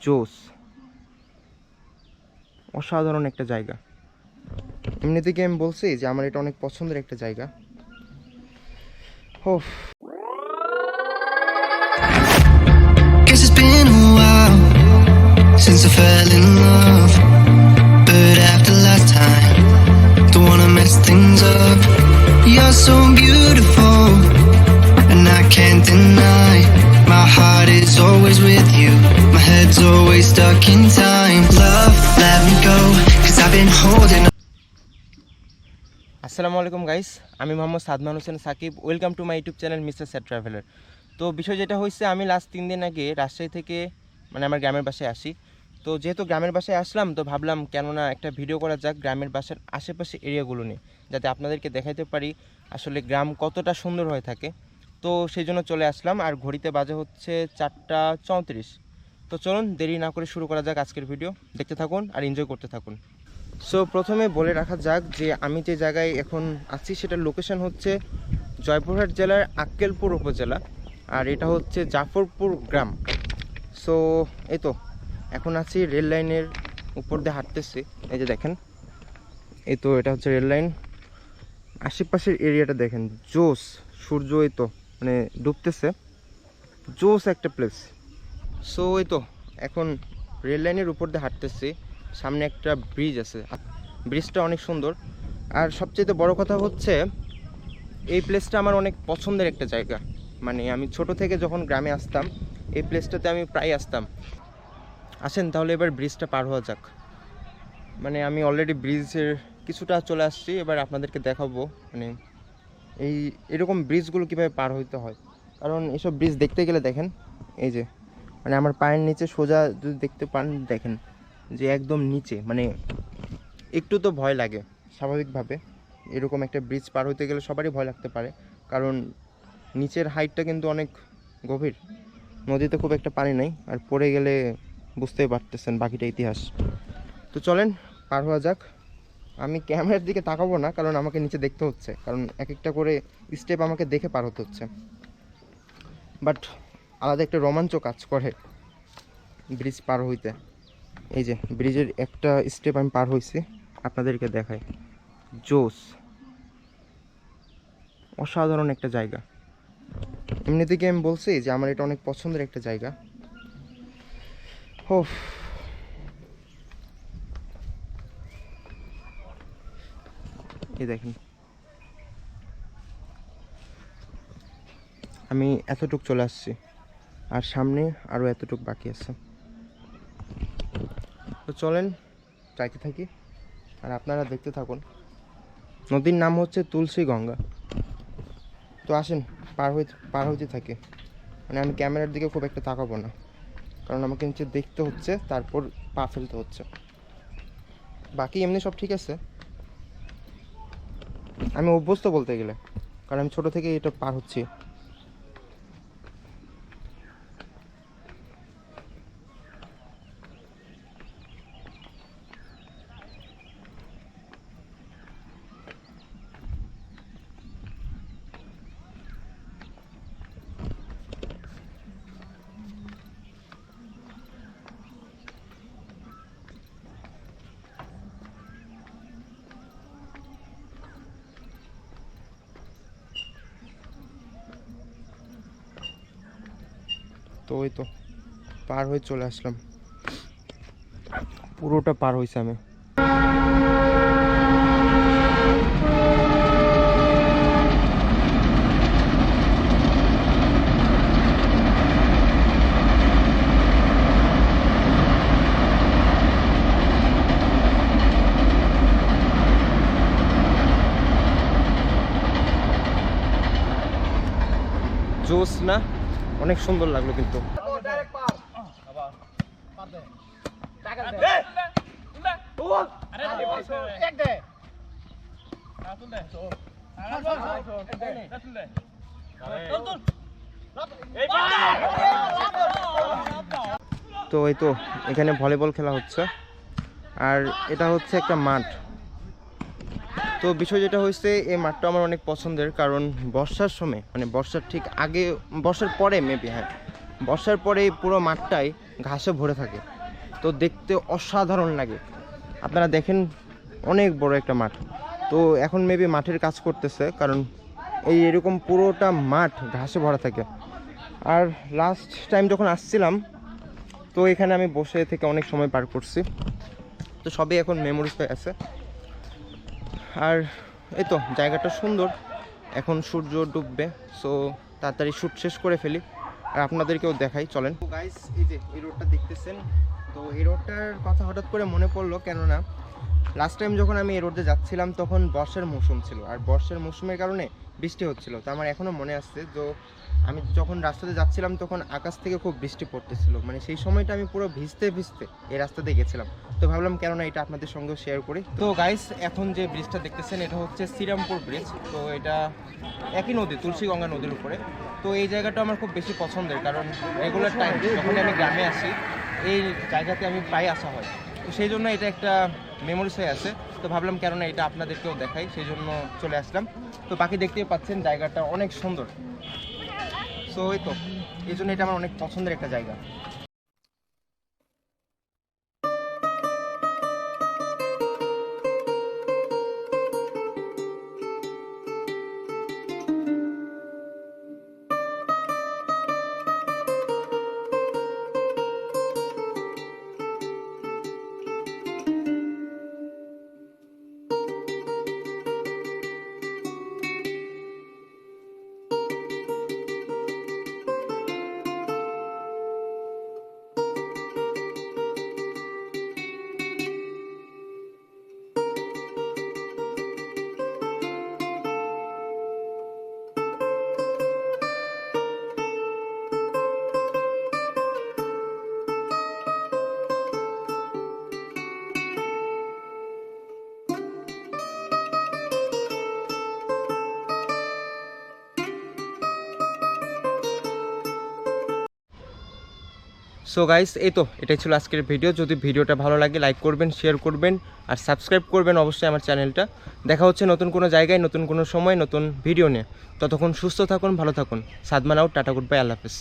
জোস, অসাধারণ একটা জায়গা। এমনি থেকে আমি বলছি যে আমার এটা অনেক পছন্দের একটা জায়গা। ও Guess it's been a while since I fell in love, but after last time, don't wanna mess things up. You're so beautiful, and I can't deny. My heart is always with you, my head's always stuck in time. Love, let me go, 'cause I've been holding on. আসসালামু আলাইকুম guys, আমি Mohammad Sadman Hossain Sakib. Welcome to my YouTube channel mister sad traveller. তো বিষয় যেটা হয়েছে, আমি last 3 দিন আগে রাজশাহী থেকে আমার গ্রামের বাসায় আসি। তো যেহেতু গ্রামের বাসায় আসলাম, তো ভাবলাম কেননা একটা ভিডিও করা যাক গ্রামের বাসার আশেপাশে এরিয়াগুলো নিয়ে, যাতে আপনাদেরকে দেখাইতে পারি আসলে গ্রাম কতটা সুন্দর হয়ে থাকে। তো সেই জন্য চলে আসলাম, আর ঘড়িতে বাজে হচ্ছে 4টা 34। তো চলুন দেরি না করে শুরু করা যাক আজকের ভিডিও। দেখতে থাকুন আর এনজয় করতে থাকুন। সো প্রথমে বলে রাখা যাক যে আমি যে জায়গায় এখন আছি সেটার লোকেশন হচ্ছে জয়পুরহাট জেলার আক্কেলপুর উপজেলা, আর এটা হচ্ছে জাফরপুর গ্রাম। সো এই তো এখন আছি রেল লাইনের উপর দিয়ে হাঁটতেছি। এই যে দেখেন, এই তো এটা হচ্ছে রেল লাইন। আশেপাশের এরিয়াটা দেখেন, জোস। সূর্য এই তো ডুবতেছে, জোস একটা প্লেস। সো এই তো এখন রেল লাইনের উপর দিয়ে হাঁটতেছি। সামনে একটা ব্রিজ আছে, ব্রিজটা অনেক সুন্দর। আর সবচেয়ে বড় কথা হচ্ছে এই প্লেসটা আমার অনেক পছন্দের একটা জায়গা। আমি ছোট থেকে যখন গ্রামে আসতাম এই প্লেসটাতে আমি প্রায় আসতাম। আসেন তাহলে এবার ব্রিজটা পার হওয়া যাক। আমি অলরেডি ব্রিজের কিছুটা চলে আসছি, এবার আপনাদেরকে দেখাবো এরকম ব্রিজগুলো কীভাবে পার হইতে হয়। কারণ এসব ব্রিজ দেখতে গেলে দেখেন, এই যে আমার পায়ের নিচে সোজা যদি দেখতে পান, দেখেন যে একদম নিচে, একটু তো ভয় লাগে স্বাভাবিকভাবে। এরকম একটা ব্রিজ পার হইতে গেলে সবারই ভয় লাগতে পারে, কারণ নিচের হাইটটা কিন্তু অনেক গভীর। নদীতে খুব একটা পানি নাই, আর পড়ে গেলে বুঝতেই পারতেছেন বাকিটা ইতিহাস। তো চলেন পার হওয়া যাক। আমি ক্যামেরার দিকে তাকাবো না, কারণ আমাকে নিচে দেখতে হচ্ছে, কারণ এক একটা করে স্টেপ আমাকে দেখে পার হতে হচ্ছে। বাট আলাদা একটা রোমাঞ্চ কাজ করে ব্রিজ পার হইতে। এই যে ব্রিজের একটা স্টেপ আমি পার হয়েছি, আপনাদেরকে দেখাই। জোস, অসাধারণ একটা জায়গা। এমনি থেকে আমি বলছি যে আমার এটা অনেক পছন্দের একটা জায়গা। ও এই দেখেন, আমি এতটুক চলে আসছি, আর সামনে আরও এতটুক বাকি আছে। তো চলেন যাইতে থাকি, আর আপনারা দেখতে থাকুন। নদীর নাম হচ্ছে তুলসী গঙ্গা। তো আসেন পার হইতে থাকে। আমি ক্যামেরার দিকে খুব একটা তাকাবো না, কারণ আমাকে নিচে দেখতে হচ্ছে, তারপর পা ফেলতে হচ্ছে। বাকি এমনি সব ঠিক আছে, আমি অভ্যস্ত বলতে গেলে, কারণ আমি ছোটো থেকে এটা পার হচ্ছি। তো ওই তো পার হয়ে চলে আসলাম, পুরোটা পার হয়েছে আমি। জোস না, অনেক সুন্দর লাগলো কিন্তু। তো এই তো এখানে ভলিবল খেলা হচ্ছে, আর এটা হচ্ছে একটা মাঠ। তো বিষয় যেটা হয়েছে, এই মাঠটা আমার অনেক পছন্দের, কারণ বর্ষার সময় বর্ষার ঠিক আগে, বর্ষার পরে মেবি, হ্যাঁ, বর্ষার পরে পুরো মাঠটাই ঘাসে ভরে থাকে, তো দেখতে অসাধারণ লাগে। আপনারা দেখেন অনেক বড় একটা মাঠ। তো এখন মেবি মাঠের কাজ করতেছে, কারণ এই এরকম পুরোটা মাঠ ঘাসে ভরা থাকে। আর লাস্ট টাইম যখন আসছিলাম, তো এখানে আমি বসে থেকে অনেক সময় পার করছি, তো সবই এখন মেমোরিজ হয়ে আছে। আর এই তো জায়গাটা সুন্দর। এখন সূর্য ডুববে, সো তাড়াতাড়ি শ্যুট শেষ করে ফেলি আর আপনাদেরকেও দেখাই, চলেন। তো গাইস, এই যে এই রোডটা দেখতেছেন, তো এই রোডটার কথা হঠাৎ করে মনে পড়লো, কেননা লাস্ট টাইম যখন আমি এই রোডে যাচ্ছিলাম তখন বর্ষার মৌসুম ছিল, আর বর্ষার মৌসুমের কারণে বৃষ্টি হচ্ছিল। তো আমার এখনও মনে আসছে, তো আমি যখন রাস্তাতে যাচ্ছিলাম তখন আকাশ থেকে খুব বৃষ্টি পড়তেছিল, মানে সেই সময়টা আমি পুরো ভিজতে ভিজতে এই রাস্তাতে গেছিলাম। তো ভাবলাম কেননা এটা আপনাদের সঙ্গেও শেয়ার করি। তো গাইস, এখন যে ব্রিজটা দেখতেছেন এটা হচ্ছে শ্রীরামপুর ব্রিজ। তো এটা একই নদী, তুলসীগঙ্গা নদীর উপরে। তো এই জায়গাটা আমার খুব বেশি পছন্দের, কারণ রেগুলার টাইম যখন আমি গ্রামে আসি এই জায়গাতে আমি প্রায় আসা হয়, তো সেই জন্য এটা একটা মেমোরিজ হয়ে আছে। তো ভাবলাম কেননা এটা আপনাদেরকেও দেখাই, সেই জন্য চলে আসলাম। তো বাকি দেখতেই পাচ্ছেন জায়গাটা অনেক সুন্দর। সো এই তো এই জন্য এটা আমার অনেক পছন্দের একটা জায়গা। সো গাইস, এই তো এটাই ছিল আজকের ভিডিও। যদি ভিডিওটা ভালো লাগে লাইক করবেন, শেয়ার করবেন আর সাবস্ক্রাইব করবেন অবশ্যই আমার চ্যানেলটা। দেখা হচ্ছে নতুন কোনো জায়গায়, নতুন কোনো সময়, নতুন ভিডিও নিয়ে। ততক্ষণ সুস্থ থাকুন, ভালো থাকুন। Sadman out, tata, good bye, আল্লাহ হাফেজ।